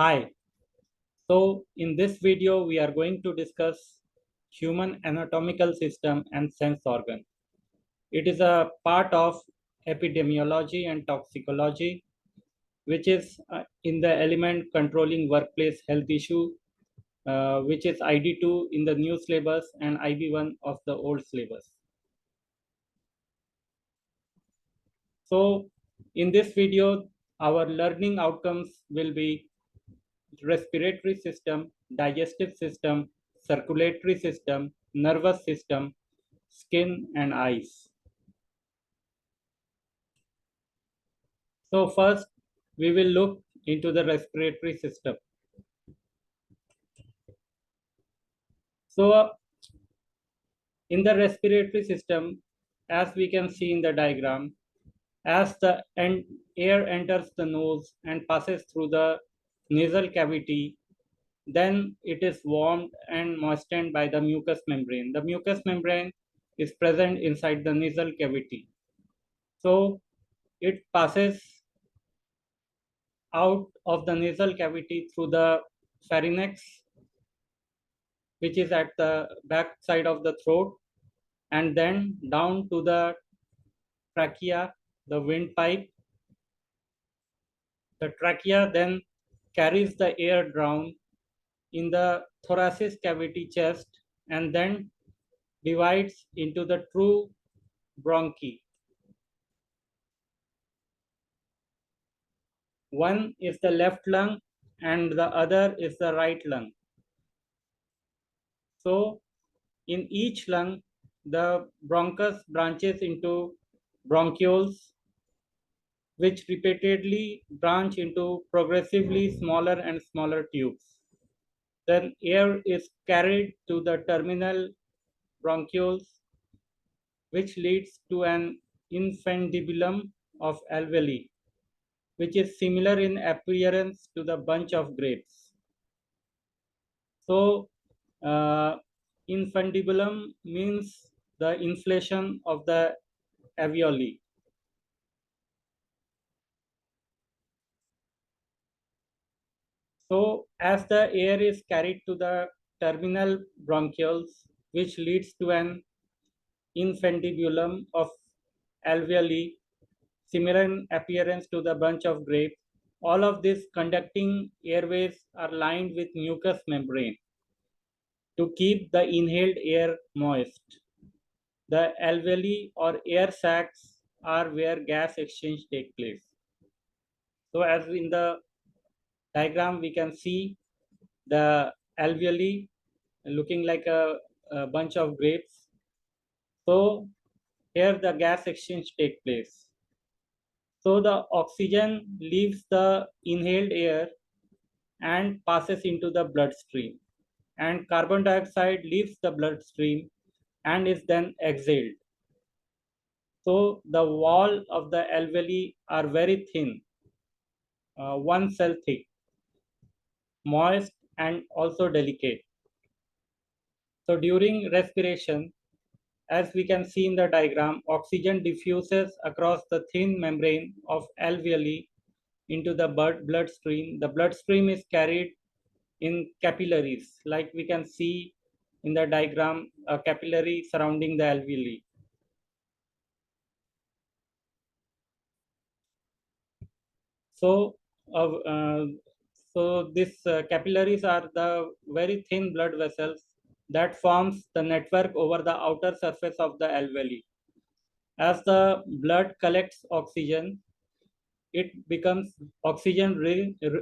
Hi. So in this video, we are going to discuss human anatomical system and sense organ. It is a part of epidemiology and toxicology, which is in the element controlling workplace health issue, which is Id2 in the new syllabus and Ib1 of the old syllabus. So in this video, our learning outcomes will be respiratory system, digestive system, circulatory system, nervous system, skin and eyes. So first we will look into the respiratory system. So in the respiratory system, as we can see in the diagram, as the air enters the nose and passes through the nasal cavity, then it is warmed and moistened by the mucous membrane. The mucous membrane is present inside the nasal cavity. So it passes out of the nasal cavity through the pharynx, which is at the back side of the throat, and then down to the trachea, the windpipe. The trachea then carries the air down in the thoracic cavity chest and then divides into the true bronchi. One is the left lung and the other is the right lung. So in each lung, the bronchus branches into bronchioles, which repeatedly branch into progressively smaller and smaller tubes. Then air is carried to the terminal bronchioles, which leads to an infundibulum of alveoli, which is similar in appearance to the bunch of grapes. So, infundibulum means the inflation of the alveoli. So, as the air is carried to the terminal bronchioles, which leads to an infundibulum of alveoli, similar in appearance to the bunch of grapes, all of these conducting airways are lined with mucous membrane to keep the inhaled air moist. The alveoli or air sacs are where gas exchange takes place. So as in the diagram, we can see the alveoli looking like a bunch of grapes. So here the gas exchange takes place. So the oxygen leaves the inhaled air and passes into the bloodstream, and carbon dioxide leaves the bloodstream and is then exhaled. So the wall of the alveoli are very thin, 1 cell thick, moist and also delicate. So during respiration, as we can see in the diagram, oxygen diffuses across the thin membrane of alveoli into the bloodstream. The bloodstream is carried in capillaries, like we can see in the diagram, a capillary surrounding the alveoli. So, uh, uh, so these capillaries are the very thin blood vessels that forms the network over the outer surface of the alveoli. As the blood collects oxygen, it becomes oxygen rich,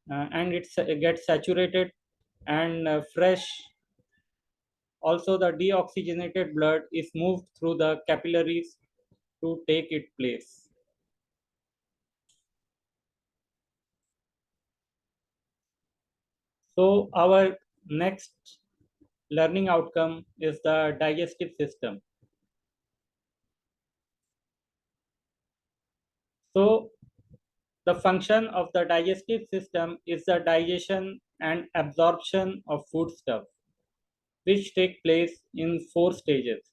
and it gets saturated and fresh. Also, the deoxygenated blood is moved through the capillaries to take its place. So our next learning outcome is the digestive system. So the function of the digestive system is the digestion and absorption of foodstuff, which take place in 4 stages.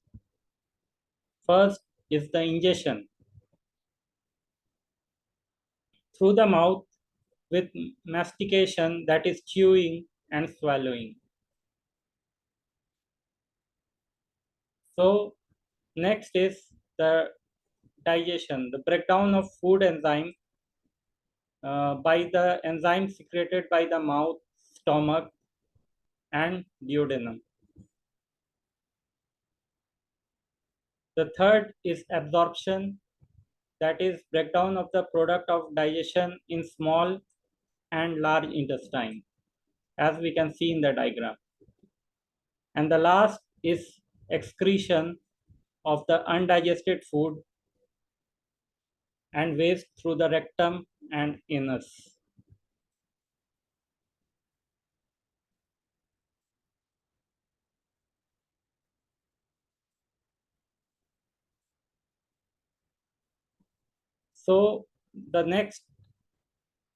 First is the ingestion. Through the mouth, with mastication, that is chewing and swallowing. So next is the digestion, the breakdown of food enzyme by the enzymes secreted by the mouth, stomach, and duodenum. The third is absorption, that is breakdown of the product of digestion in small and large intestine, as we can see in the diagram. And the last is excretion of the undigested food and waste through the rectum and anus. So the next,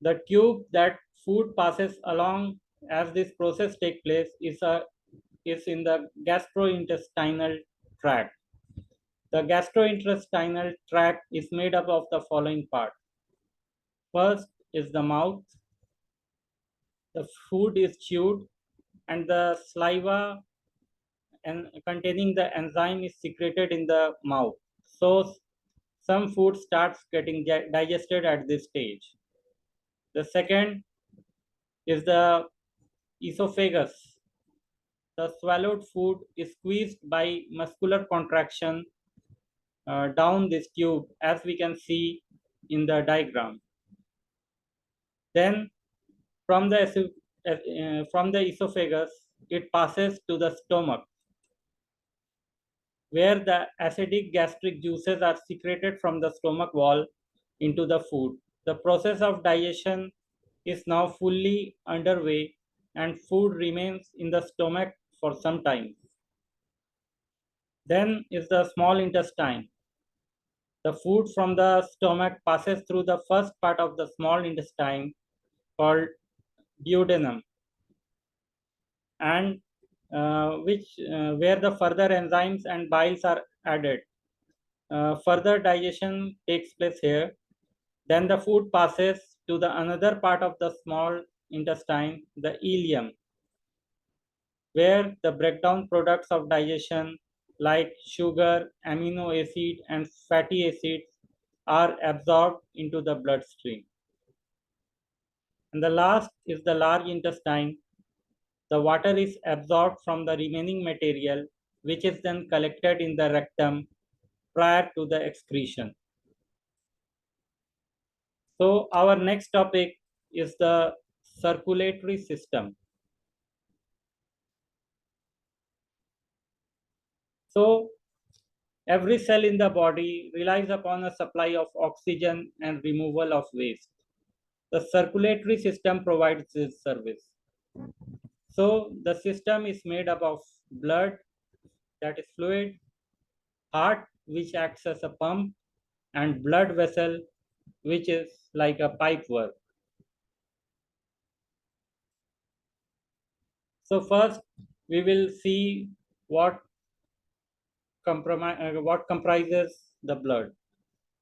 the tube that food passes along as this process takes place is in the gastrointestinal tract. The gastrointestinal tract is made up of the following parts. First is the mouth. The food is chewed and the saliva and containing the enzyme is secreted in the mouth. So some food starts getting digested at this stage. The second is the esophagus. The swallowed food is squeezed by muscular contraction down this tube, as we can see in the diagram. Then from the esophagus, it passes to the stomach, where the acidic gastric juices are secreted from the stomach wall into the food. The process of digestion is now fully underway and food remains in the stomach for some time. Then is the small intestine. The food from the stomach passes through the first part of the small intestine called duodenum, and where the further enzymes and biles are added. Further digestion takes place here. Then the food passes to the another part of the small intestine, the ileum, where the breakdown products of digestion like sugar, amino acid, and fatty acids are absorbed into the bloodstream. And the last is the large intestine. The water is absorbed from the remaining material, which is then collected in the rectum prior to the excretion. So our next topic is the circulatory system. So every cell in the body relies upon a supply of oxygen and removal of waste. The circulatory system provides this service. So the system is made up of blood, that is fluid, heart, which acts as a pump, and blood vessel, which is like a pipework. So first we will see what what comprises the blood.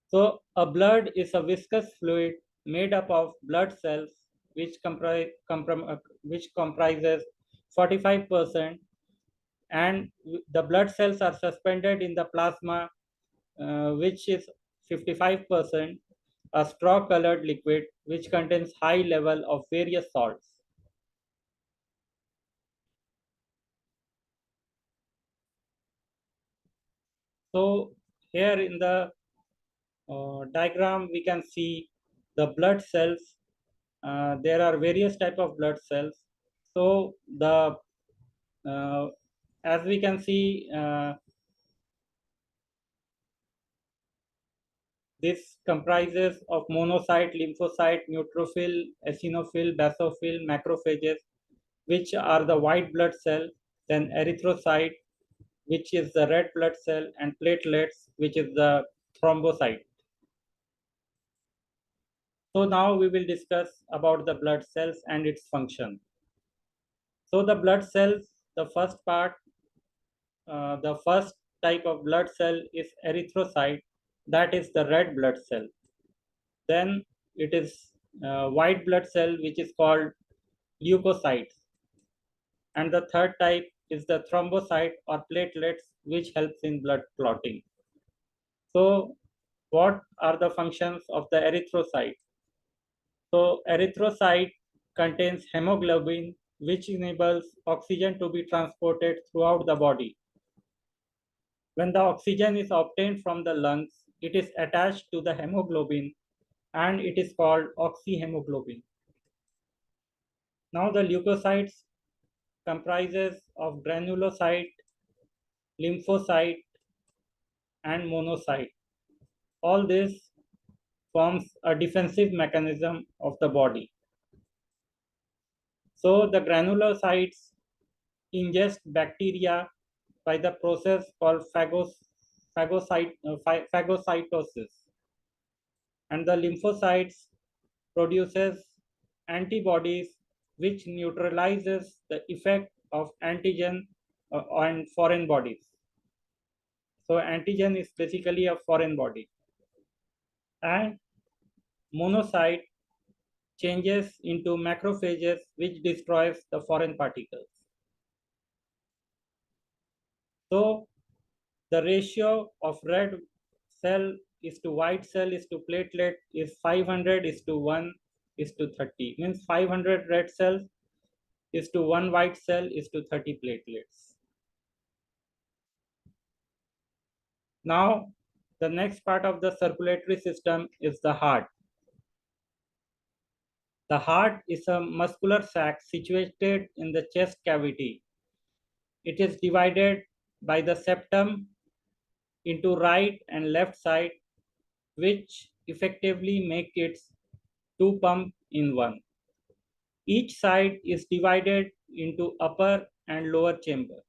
So a blood is a viscous fluid made up of blood cells, which comprises 45%, and the blood cells are suspended in the plasma, which is 55%, a straw colored liquid which contains high level of various salts. So here in the diagram we can see the blood cells. There are various type of blood cells. So the uh, as we can see, this comprises of monocyte, lymphocyte, neutrophil, eosinophil, basophil, macrophages, which are the white blood cell, then erythrocyte, which is the red blood cell, and platelets, which is the thrombocyte. So now we will discuss about the blood cells and its function. So the blood cells, the first part, the first type of blood cell is erythrocyte, that is the red blood cell. Then it is white blood cell which is called leukocytes, and the third type is the thrombocyte or platelets which helps in blood clotting. So what are the functions of the erythrocyte? So erythrocyte contains hemoglobin which enables oxygen to be transported throughout the body. When the oxygen is obtained from the lungs, it is attached to the hemoglobin and it is called oxyhemoglobin. Now the leukocytes comprises of granulocyte, lymphocyte and monocyte. All this forms a defensive mechanism of the body. So the granulocytes ingest bacteria by the process called phagocytosis, and the lymphocytes produces antibodies which neutralizes the effect of antigen on foreign bodies. So antigen is basically a foreign body, and monocyte changes into macrophages which destroys the foreign particles. So the ratio of red cell is to white cell is to platelet is 500 is to 1 is to 30. Means 500 red cells is to 1 white cell is to 30 platelets. Now, the next part of the circulatory system is the heart. The heart is a muscular sac situated in the chest cavity. It is divided by the septum into right and left side, which effectively make it two pumps in one. Each side is divided into upper and lower chamber.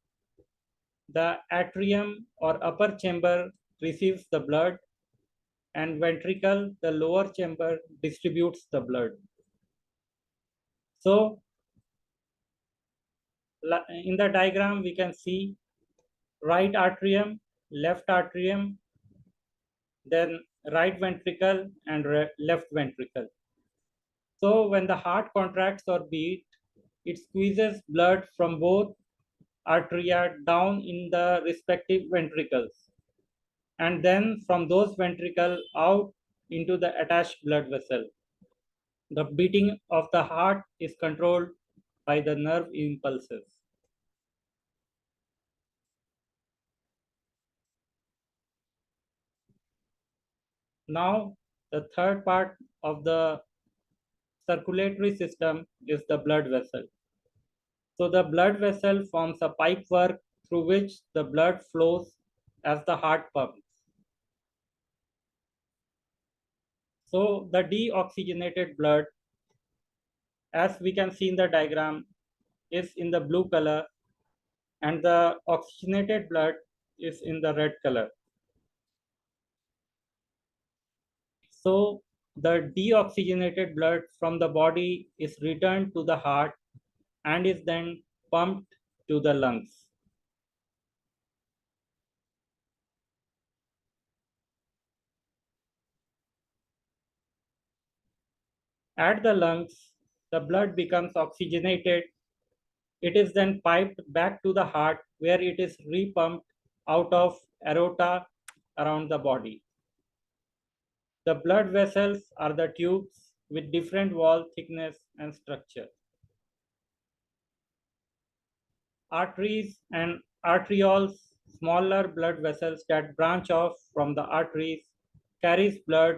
The atrium or upper chamber receives the blood, and ventricle, the lower chamber, distributes the blood. So in the diagram we can see right atrium, left atrium, then right ventricle and left ventricle. So when the heart contracts or beat, it squeezes blood from both arteria down in the respective ventricles, and then from those ventricles out into the attached blood vessel. The beating of the heart is controlled by the nerve impulses. Now, the third part of the circulatory system is the blood vessel. So the blood vessel forms a pipework through which the blood flows as the heart pumps. So the deoxygenated blood, as we can see in the diagram, is in the blue color, and the oxygenated blood is in the red color. So the deoxygenated blood from the body is returned to the heart and is then pumped to the lungs. At the lungs, the blood becomes oxygenated. It is then piped back to the heart where it is repumped out of aorta around the body. The blood vessels are the tubes with different wall thickness and structure. Arteries and arterioles, smaller blood vessels that branch off from the arteries, carries blood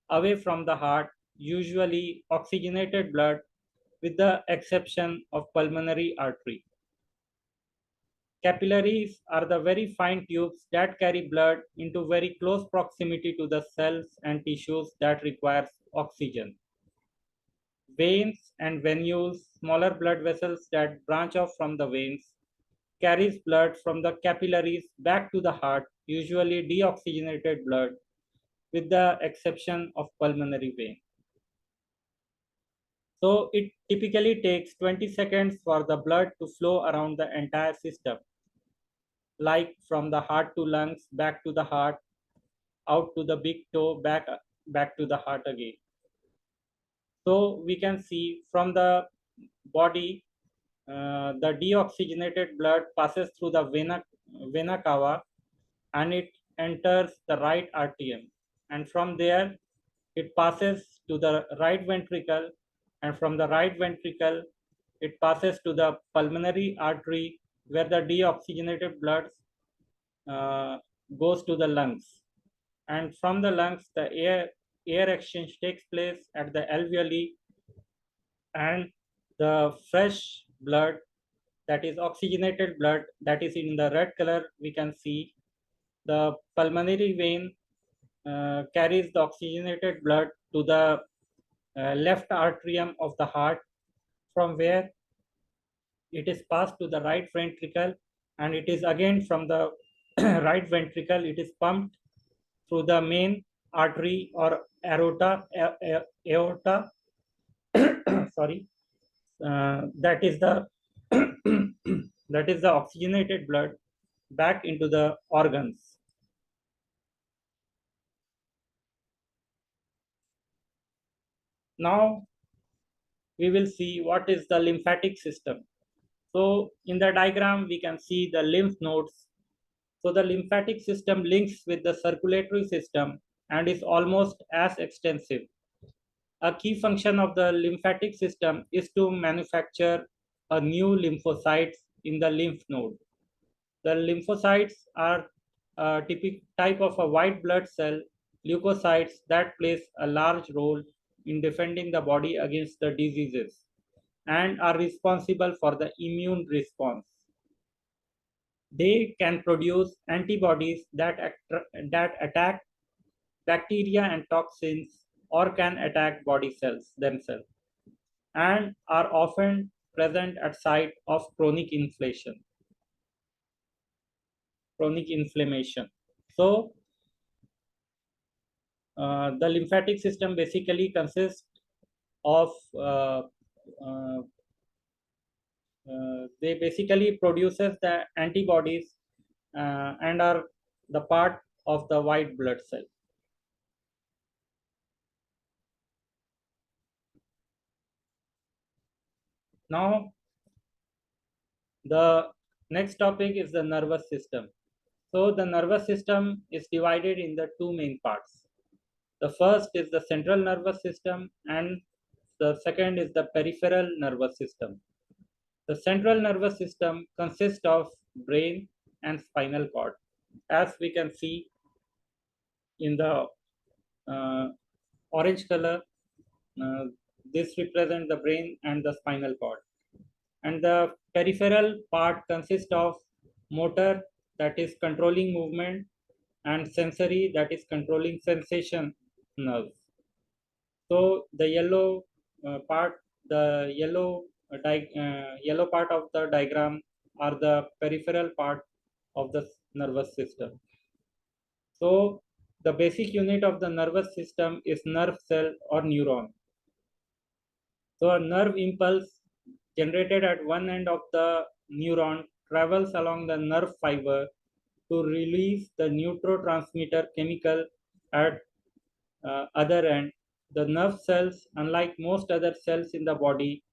away from the heart, usually oxygenated blood, with the exception of pulmonary artery. Capillaries are the very fine tubes that carry blood into very close proximity to the cells and tissues that requires oxygen. Veins and venules, smaller blood vessels that branch off from the veins, carries blood from the capillaries back to the heart, usually deoxygenated blood, with the exception of pulmonary vein. So it typically takes 20 seconds for the blood to flow around the entire system, like from the heart to lungs, back to the heart, out to the big toe, back to the heart again. So we can see from the body, the deoxygenated blood passes through the vena cava and it enters the right atrium. And from there, it passes to the right ventricle. And from the right ventricle, it passes to the pulmonary artery where the deoxygenated blood uh, goes to the lungs. And from the lungs, the air exchange takes place at the alveoli, and the fresh blood, that is oxygenated blood, that is in the red color, we can see the pulmonary vein carries the oxygenated blood to the left atrium of the heart, from where it is passed to the right ventricle, and it is again from the right ventricle, it is pumped through the main artery or aorta, sorry, that is the that is the oxygenated blood back into the organs. Now we will see what is the lymphatic system. So in the diagram, we can see the lymph nodes. So the lymphatic system links with the circulatory system and is almost as extensive. A key function of the lymphatic system is to manufacture a new lymphocytes in the lymph node. The lymphocytes are a typical type of a white blood cell leukocytes that plays a large role in defending the body against the diseases and are responsible for the immune response. They can produce antibodies that attack bacteria and toxins or can attack body cells themselves and are often present at site of chronic inflammation. So the lymphatic system basically consists of they basically produces the antibodies and are the part of the white blood cell. Now the next topic is the nervous system. So the nervous system is divided in the two main parts. The first is the central nervous system and the second is the peripheral nervous system. The central nervous system consists of brain and spinal cord. As we can see in the uh, orange color, uh, this represents the brain and the spinal cord. And the peripheral part consists of motor, that is controlling movement, and sensory, that is controlling sensation nerves. So the yellow part of the diagram are the peripheral part of the nervous system. So the basic unit of the nervous system is nerve cell or neuron. So a nerve impulse generated at one end of the neuron travels along the nerve fiber to release the neurotransmitter chemical at other end. The nerve cells, unlike most other cells in the body,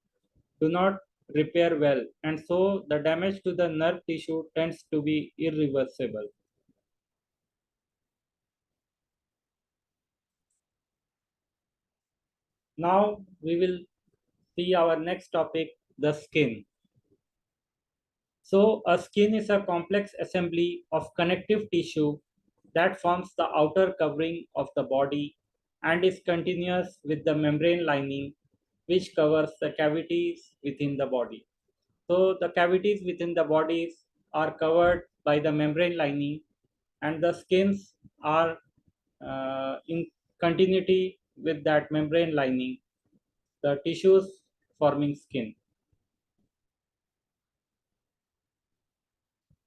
do not repair well, and so the damage to the nerve tissue tends to be irreversible. Now we will see our next topic, the skin. So a skin is a complex assembly of connective tissue that forms the outer covering of the body and is continuous with the membrane lining which covers the cavities within the body. So the cavities within the bodies are covered by the membrane lining and the skins are in continuity with that membrane lining, the tissues forming skin.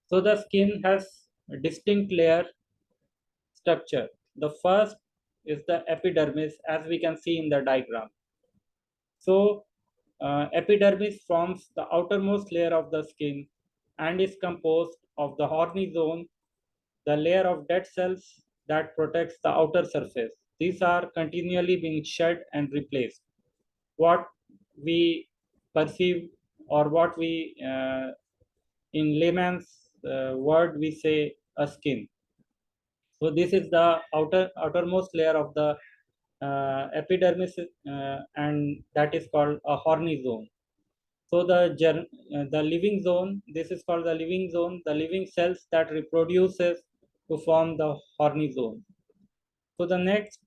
So the skin has a distinct layer structure. The first is the epidermis, as we can see in the diagram. So epidermis forms the outermost layer of the skin and is composed of the horny zone, the layer of dead cells that protects the outer surface. These are continually being shed and replaced. what we perceive, or what we in layman's word we say a skin. So this is the outermost layer of the epidermis, and that is called a horny zone. So the living zone, this is called the living zone, the living cells that reproduces to form the horny zone. So the next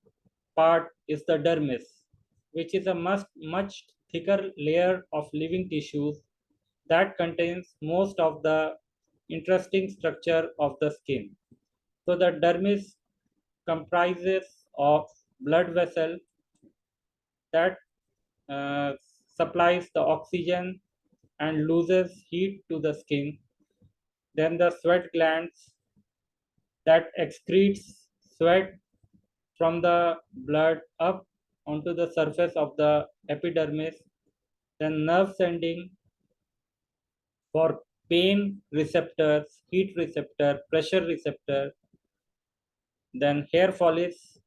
part is the dermis, which is a much thicker layer of living tissues that contains most of the interesting structure of the skin. So the dermis comprises of blood vessel that uh, supplies the oxygen and loses heat to the skin. Then the sweat glands that excretes sweat from the blood up onto the surface of the epidermis. Then nerve sending for pain receptors, heat receptor, pressure receptor. Then hair follicles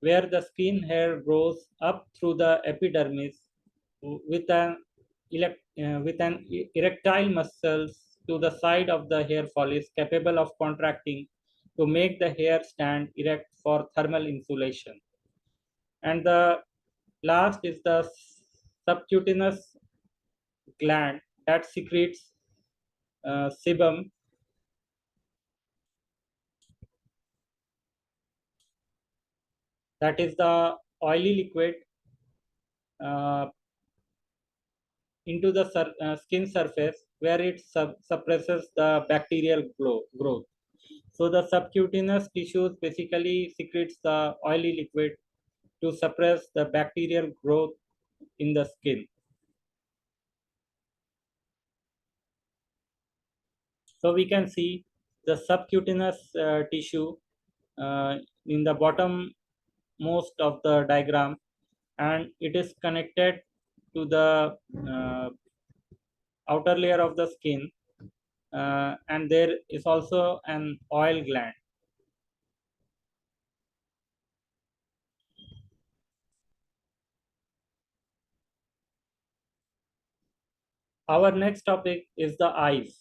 where the skin hair grows up through the epidermis with an erectile muscles to the side of the hair follicles capable of contracting to make the hair stand erect for thermal insulation. And the last is the subcutaneous gland that secretes sebum, that is the oily liquid uh, into the skin surface where it suppresses the bacterial growth. So the subcutaneous tissues basically secretes the oily liquid to suppress the bacterial growth in the skin. So we can see the subcutaneous tissue uh, in the bottom most of the diagram, and it is connected to the uh, outer layer of the skin, and there is also an oil gland. Our next topic is the eyes.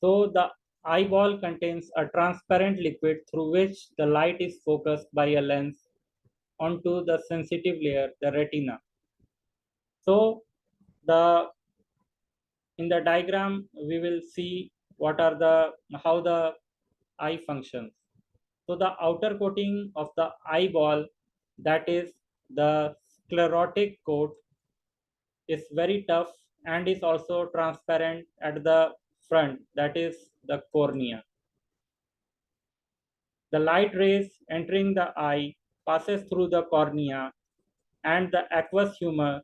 So the eyeball contains a transparent liquid through which the light is focused by a lens onto the sensitive layer, the retina. So the in the diagram we will see what are the how the eye functions. So the outer coating of the eyeball, that is the sclerotic coat, is very tough and is also transparent at the front, that is the cornea. The light rays entering the eye passes through the cornea and the aqueous humor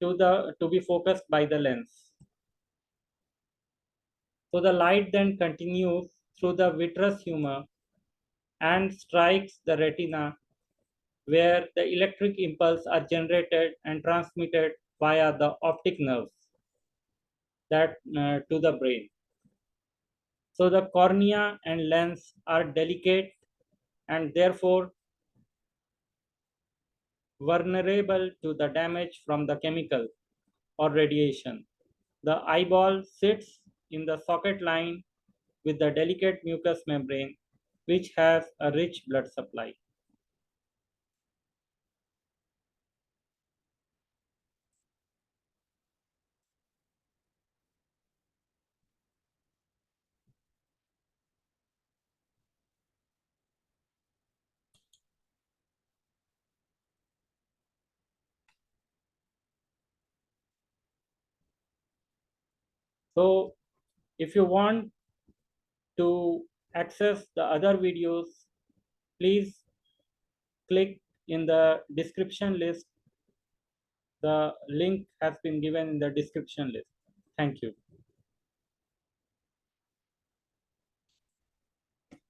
to be focused by the lens. So the light then continues through the vitreous humor and strikes the retina, where the electric impulse are generated and transmitted via the optic nerves that to the brain. So the cornea and lens are delicate and therefore vulnerable to the damage from the chemical or radiation. The eyeball sits in the socket line with the delicate mucous membrane, which has a rich blood supply. So, if you want to access the other videos, please click in the description list. The link has been given in the description list. Thank you.